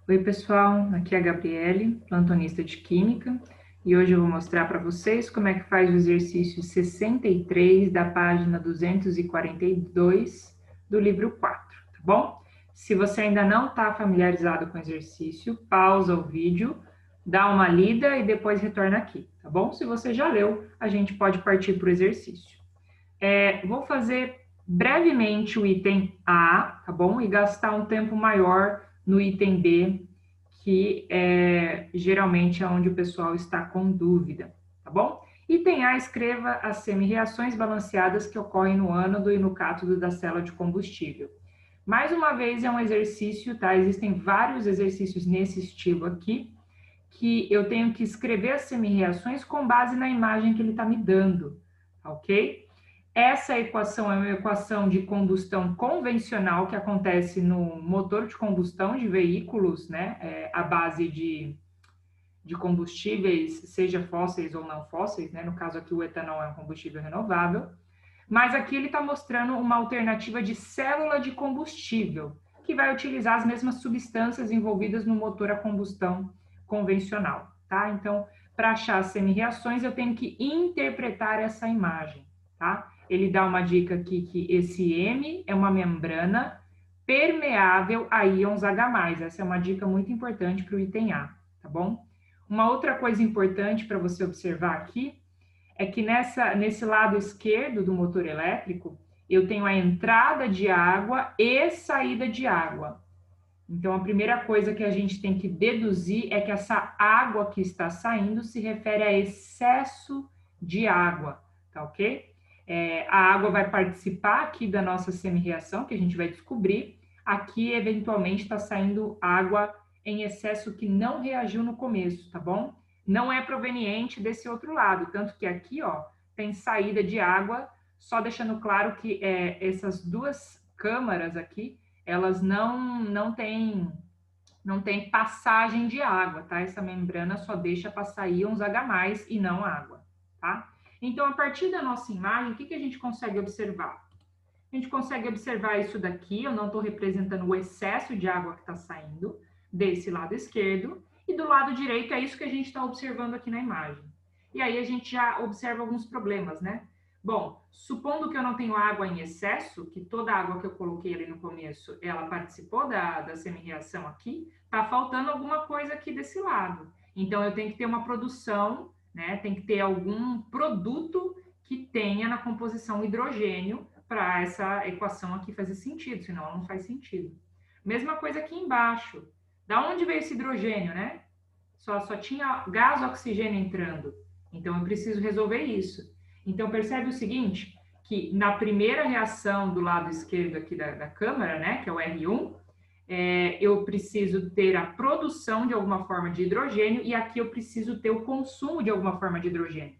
Oi, pessoal, aqui é a Gabriele, plantonista de Química, e hoje eu vou mostrar para vocês como é que faz o exercício 63 da página 242 do livro 4, tá bom? Se você ainda não está familiarizado com o exercício, pausa o vídeo, dá uma lida e depois retorna aqui, tá bom? Se você já leu, a gente pode partir para o exercício. Vou fazer brevemente o item A, tá bom? E gastar um tempo maior no item B, que geralmente é onde o pessoal está com dúvida, tá bom? Item A, escreva as semi-reações balanceadas que ocorrem no ânodo e no cátodo da célula de combustível. Mais uma vez, é um exercício, tá? Existem vários exercícios nesse estilo aqui, que eu tenho que escrever as semi-reações com base na imagem que ele está me dando, ok? Essa equação é uma equação de combustão convencional que acontece no motor de combustão de veículos, né? À base de combustíveis, seja fósseis ou não fósseis, né? No caso aqui, o etanol é um combustível renovável. Mas aqui ele está mostrando uma alternativa de célula de combustível, que vai utilizar as mesmas substâncias envolvidas no motor a combustão convencional, tá? Então, para achar as semi-reações, eu tenho que interpretar essa imagem, tá? Ele dá uma dica aqui que esse M é uma membrana permeável a íons H+. Essa é uma dica muito importante para o item A, tá bom? Uma outra coisa importante para você observar aqui é que nesse lado esquerdo do motor elétrico, eu tenho a entrada de água e saída de água. Então, a primeira coisa que a gente tem que deduzir é que essa água que está saindo se refere a excesso de água, tá ok? A água vai participar aqui da nossa semi-reação, que a gente vai descobrir. Aqui, eventualmente, está saindo água em excesso que não reagiu no começo, tá bom? Não é proveniente desse outro lado, tanto que aqui, ó, tem saída de água, só deixando claro que essas duas câmaras aqui, elas não têm passagem de água, tá? Essa membrana só deixa passar íons H+, e não água, tá? Então, a partir da nossa imagem, o que a gente consegue observar? A gente consegue observar isso daqui, eu não estou representando o excesso de água que está saindo desse lado esquerdo, e do lado direito é isso que a gente está observando aqui na imagem. E aí a gente já observa alguns problemas, né? Bom, supondo que eu não tenho água em excesso, que toda a água que eu coloquei ali no começo, ela participou da semi-reação aqui, tá faltando alguma coisa aqui desse lado. Então, eu tenho que ter uma produção, né? Tem que ter algum produto que tenha na composição hidrogênio para essa equação aqui fazer sentido, senão ela não faz sentido. Mesma coisa aqui embaixo. Da onde veio esse hidrogênio, né? Só tinha gás oxigênio entrando. Então, eu preciso resolver isso. Então, percebe o seguinte, que na primeira reação do lado esquerdo aqui da câmara, né, que é o R1, eu preciso ter a produção de alguma forma de hidrogênio e aqui eu preciso ter o consumo de alguma forma de hidrogênio.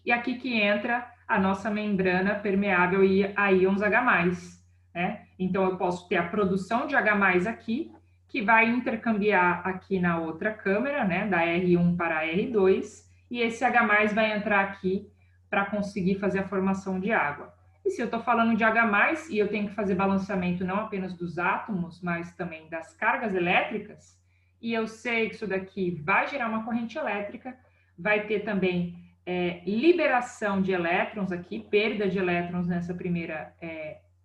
E aqui que entra a nossa membrana permeável a íons H+, né? Então, eu posso ter a produção de H+, aqui, que vai intercambiar aqui na outra câmara, né, da R1 para a R2, e esse H+ vai entrar aqui para conseguir fazer a formação de água. E se eu estou falando de H+, e eu tenho que fazer balanceamento não apenas dos átomos, mas também das cargas elétricas, e eu sei que isso daqui vai gerar uma corrente elétrica, vai ter também liberação de elétrons aqui, perda de elétrons nessa primeira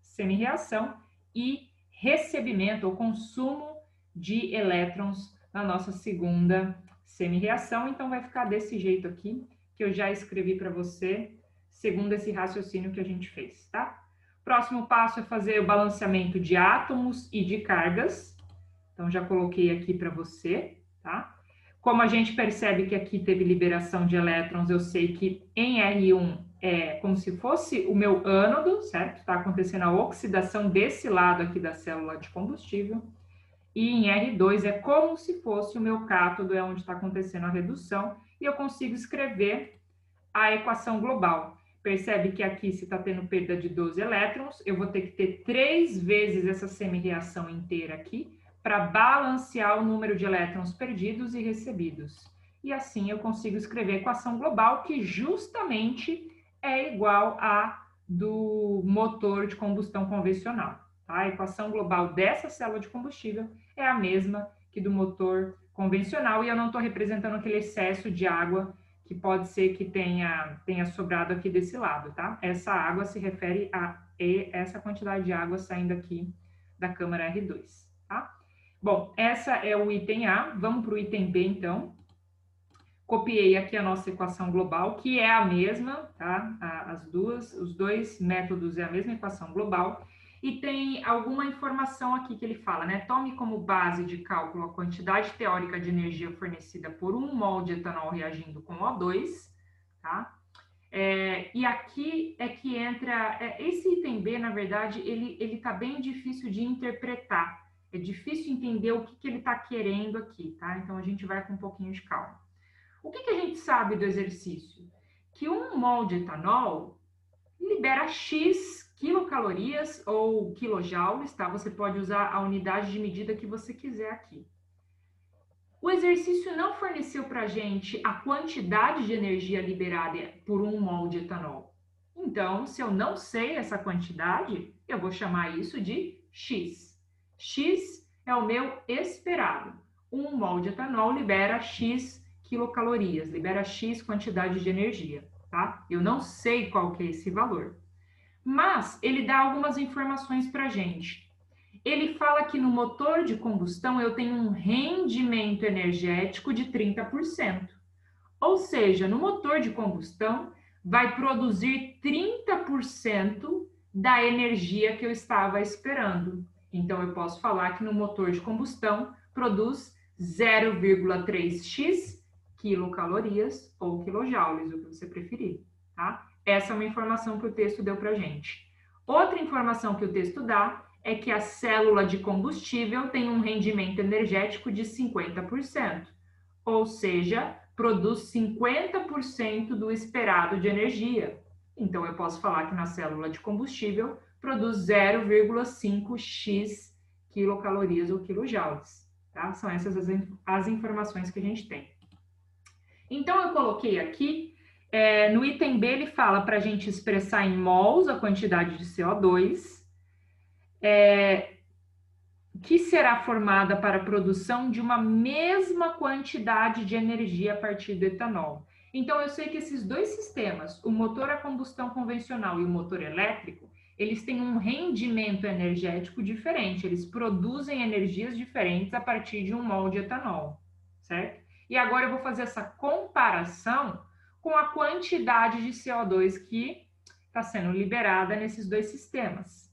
semi-reação e recebimento ou consumo de elétrons na nossa segunda semi-reação. Então, vai ficar desse jeito aqui, que eu já escrevi para você, segundo esse raciocínio que a gente fez, tá? Próximo passo é fazer o balanceamento de átomos e de cargas. Então, já coloquei aqui para você, tá? Como a gente percebe que aqui teve liberação de elétrons, eu sei que em R1 é como se fosse o meu ânodo, certo? Está acontecendo a oxidação desse lado aqui da célula de combustível. E em R2 é como se fosse o meu cátodo, é onde está acontecendo a redução. E eu consigo escrever a equação global. Percebe que aqui, se está tendo perda de 12 elétrons, eu vou ter que ter 3 vezes essa semi-reação inteira aqui, para balancear o número de elétrons perdidos e recebidos. E assim eu consigo escrever a equação global, que justamente é igual à do motor de combustão convencional. Tá? A equação global dessa célula de combustível é a mesma que do motor convencional, e eu não estou representando aquele excesso de água que pode ser que tenha sobrado aqui desse lado, tá? Essa água se refere a essa quantidade de água saindo aqui da câmara R2, tá? Bom, essa é o item A, vamos para o item B, então. Copiei aqui a nossa equação global, que é a mesma, tá? Os dois métodos é a mesma equação global, e tem alguma informação aqui que ele fala, né? Tome como base de cálculo a quantidade teórica de energia fornecida por 1 mol de etanol reagindo com O2, tá? E aqui é que entra... esse item B, na verdade, ele tá bem difícil de interpretar. É difícil entender o que ele está querendo aqui, tá? Então, a gente vai com um pouquinho de calma. O que a gente sabe do exercício? Que 1 mol de etanol libera X quilocalorias ou quilojoules, tá? Você pode usar a unidade de medida que você quiser aqui. O exercício não forneceu para a gente a quantidade de energia liberada por 1 mol de etanol. Então, se eu não sei essa quantidade, eu vou chamar isso de X. X é o meu esperado. 1 mol de etanol libera X quilocalorias, libera X quantidade de energia, tá? Eu não sei qual que é esse valor. Mas ele dá algumas informações para a gente. Ele fala que no motor de combustão eu tenho um rendimento energético de 30%. Ou seja, no motor de combustão vai produzir 30% da energia que eu estava esperando. Então eu posso falar que no motor de combustão produz 0,3x quilocalorias ou quilojoules, o que você preferir, tá? Essa é uma informação que o texto deu para a gente. Outra informação que o texto dá é que a célula de combustível tem um rendimento energético de 50%, ou seja, produz 50% do esperado de energia. Então, eu posso falar que na célula de combustível produz 0,5x quilocalorias ou quilojoules, tá? São essas as informações que a gente tem. Então, eu coloquei aqui, no item B, ele fala para a gente expressar em mols a quantidade de CO2, que será formada para a produção de uma mesma quantidade de energia a partir do etanol. Então, eu sei que esses dois sistemas, o motor a combustão convencional e o motor elétrico, eles têm um rendimento energético diferente, eles produzem energias diferentes a partir de 1 mol de etanol, certo? E agora eu vou fazer essa comparação com a quantidade de CO2 que está sendo liberada nesses dois sistemas.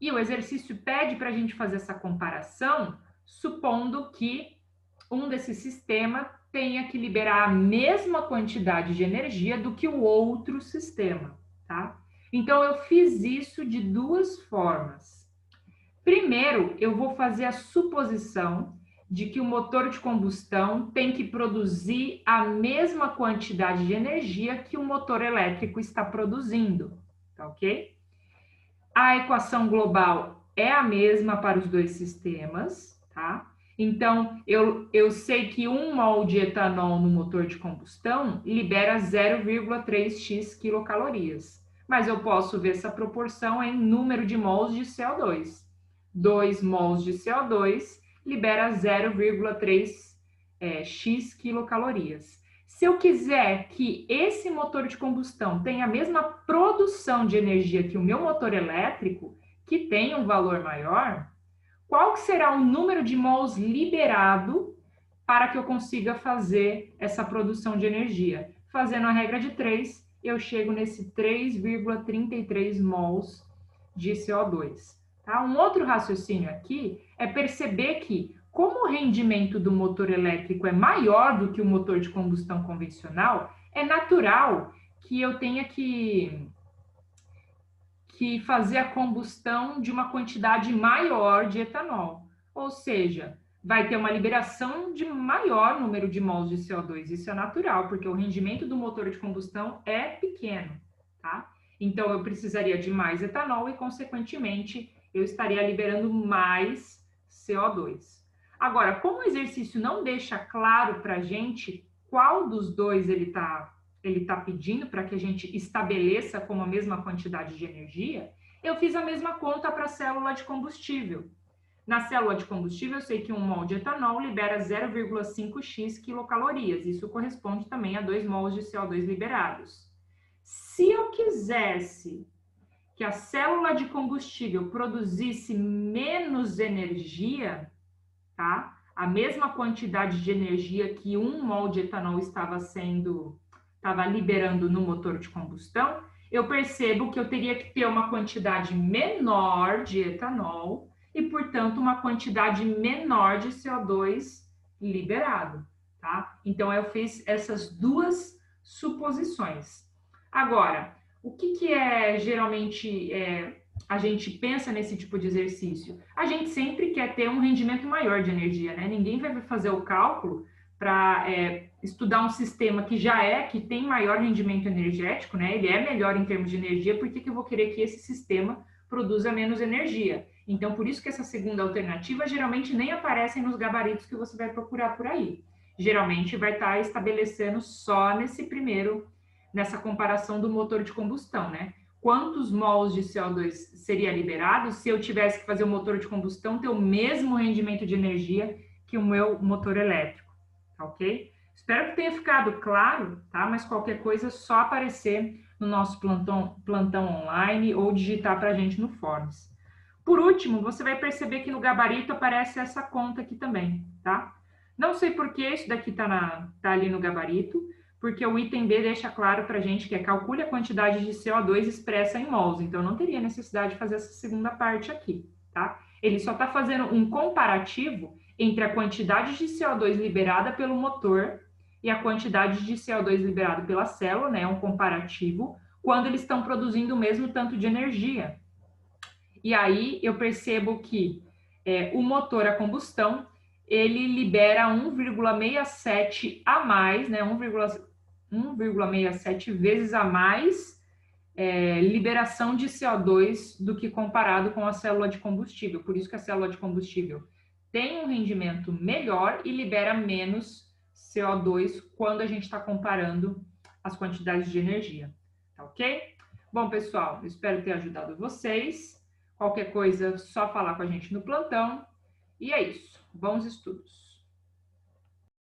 E o exercício pede para a gente fazer essa comparação, supondo que um desses sistemas tenha que liberar a mesma quantidade de energia do que o outro sistema, tá? Então, eu fiz isso de duas formas. Primeiro, eu vou fazer a suposição de que o motor de combustão tem que produzir a mesma quantidade de energia que o motor elétrico está produzindo, tá ok? A equação global é a mesma para os dois sistemas, tá? Então, eu sei que 1 mol de etanol no motor de combustão libera 0,3x quilocalorias. Mas eu posso ver essa proporção em número de mols de CO2. 2 mols de CO2 libera 0,3x quilocalorias. Se eu quiser que esse motor de combustão tenha a mesma produção de energia que o meu motor elétrico, que tem um valor maior, qual será o número de mols liberado para que eu consiga fazer essa produção de energia? Fazendo a regra de 3, eu chego nesse 3,33 mols de CO2. Tá? Um outro raciocínio aqui é perceber que, como o rendimento do motor elétrico é maior do que o motor de combustão convencional, é natural que eu tenha que fazer a combustão de uma quantidade maior de etanol. Ou seja, vai ter uma liberação de maior número de mols de CO2. Isso é natural, porque o rendimento do motor de combustão é pequeno, tá? Então, eu precisaria de mais etanol e, consequentemente, eu estaria liberando mais CO2. Agora, como o exercício não deixa claro para a gente qual dos dois ele tá pedindo para que a gente estabeleça como a mesma quantidade de energia, eu fiz a mesma conta para a célula de combustível. Na célula de combustível, eu sei que 1 mol de etanol libera 0,5x quilocalorias. Isso corresponde também a 2 mols de CO2 liberados. Se eu quisesse que a célula de combustível produzisse menos energia, tá? A mesma quantidade de energia que 1 mol de etanol estava liberando no motor de combustão, eu percebo que eu teria que ter uma quantidade menor de etanol e, portanto, uma quantidade menor de CO2 liberado, tá? Então, eu fiz essas duas suposições. Agora, o que é geralmente a gente pensa nesse tipo de exercício? A gente sempre quer ter um rendimento maior de energia, né? Ninguém vai fazer o cálculo para estudar um sistema que tem maior rendimento energético, né? Ele é melhor em termos de energia, por que eu vou querer que esse sistema produza menos energia? Então, por isso que essa segunda alternativa geralmente nem aparece nos gabaritos que você vai procurar por aí. Geralmente vai estar estabelecendo só nessa comparação do motor de combustão, né? Quantos mols de CO2 seria liberado se eu tivesse que fazer o motor de combustão ter o mesmo rendimento de energia que o meu motor elétrico, tá ok? Espero que tenha ficado claro, tá? Mas qualquer coisa é só aparecer no nosso plantão online ou digitar para a gente no Forms. Por último, você vai perceber que no gabarito aparece essa conta aqui também, tá? Não sei por que isso daqui tá ali no gabarito, porque o item B deixa claro para a gente que calcule a quantidade de CO2 expressa em mols, então não teria necessidade de fazer essa segunda parte aqui, tá? Ele só está fazendo um comparativo entre a quantidade de CO2 liberada pelo motor e a quantidade de CO2 liberado pela célula, né? Um comparativo, quando eles estão produzindo o mesmo tanto de energia. E aí eu percebo que o motor a combustão, ele libera 1,67 a mais, né? 1,67 vezes a mais liberação de CO2 do que comparado com a célula de combustível. Por isso que a célula de combustível tem um rendimento melhor e libera menos CO2 quando a gente está comparando as quantidades de energia. Tá ok? Bom, pessoal, espero ter ajudado vocês. Qualquer coisa, só falar com a gente no plantão. E é isso. Bons estudos!